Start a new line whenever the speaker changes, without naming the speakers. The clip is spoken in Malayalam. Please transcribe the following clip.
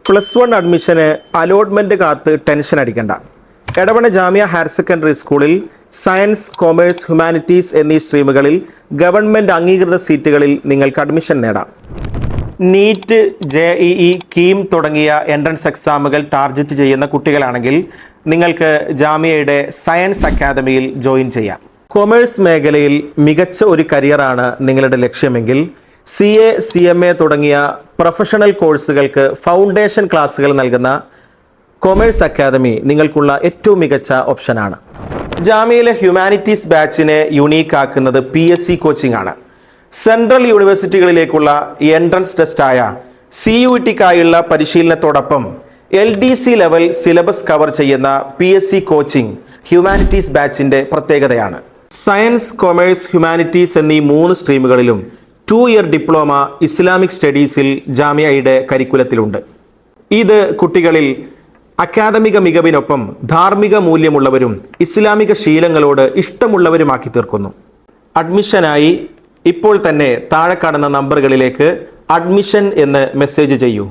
+1 അഡ്മിഷന് അലോട്ട്മെന്റ് കാത്ത് ടെൻഷൻ അടിക്കണ്ട. എടവണ്ണ ജാമിയ ഹയർ സെക്കൻഡറി സ്കൂളിൽ സയൻസ്, കൊമേഴ്സ്, ഹ്യൂമാനിറ്റീസ് എന്നീ സ്ട്രീമുകളിൽ ഗവൺമെൻറ് അംഗീകൃത സീറ്റുകളിൽ നിങ്ങൾക്ക് അഡ്മിഷൻ നേടാം. നീറ്റ്, JEE, കീം തുടങ്ങിയ എൻട്രൻസ് എക്സാമുകൾ ടാർഗറ്റ് ചെയ്യുന്ന കുട്ടികളാണെങ്കിൽ നിങ്ങൾക്ക് ജാമിയയുടെ സയൻസ് അക്കാദമിയിൽ ജോയിൻ ചെയ്യാം. കൊമേഴ്സ് മേഖലയിൽ മികച്ച ഒരു കരിയറാണ് നിങ്ങളുടെ ലക്ഷ്യമെങ്കിൽ CA, CMA തുടങ്ങിയ പ്രൊഫഷണൽ കോഴ്സുകൾക്ക് ഫൗണ്ടേഷൻ ക്ലാസുകൾ നൽകുന്ന കൊമേഴ്സ് അക്കാദമി നിങ്ങൾക്കുള്ള ഏറ്റവും മികച്ച ഓപ്ഷനാണ്. ജാമിയയിലെ ഹ്യൂമാനിറ്റീസ് ബാച്ചിനെ യുണീക്ക് ആക്കുന്നത് PSC കോച്ചിങ് ആണ്. സെൻട്രൽ യൂണിവേഴ്സിറ്റികളിലേക്കുള്ള എൻട്രൻസ് ടെസ്റ്റായ CUETക്കായുള്ള പരിശീലനത്തോടൊപ്പം LDC ലെവൽ സിലബസ് കവർ ചെയ്യുന്ന PSC കോച്ചിങ് ഹ്യൂമാനിറ്റീസ് ബാച്ചിൻ്റെ പ്രത്യേകതയാണ്. സയൻസ്, കൊമേഴ്സ്, ഹ്യൂമാനിറ്റീസ് എന്നീ 3 സ്ട്രീമുകളിലും 2 ഇയർ ഡിപ്ലോമ ഇസ്ലാമിക് സ്റ്റഡീസിൽ ജാമിയയുടെ കരിക്കുലത്തിലുണ്ട്. ഇത് കുട്ടികളിൽ അക്കാദമിക മികവിനൊപ്പം ധാർമ്മിക മൂല്യമുള്ളവരും ഇസ്ലാമിക ശീലങ്ങളോട് ഇഷ്ടമുള്ളവരുമാക്കി തീർക്കുന്നു. അഡ്മിഷനായി ഇപ്പോൾ തന്നെ താഴെ കാണുന്ന നമ്പറുകളിലേക്ക് അഡ്മിഷൻ എന്ന് മെസ്സേജ് ചെയ്യൂ.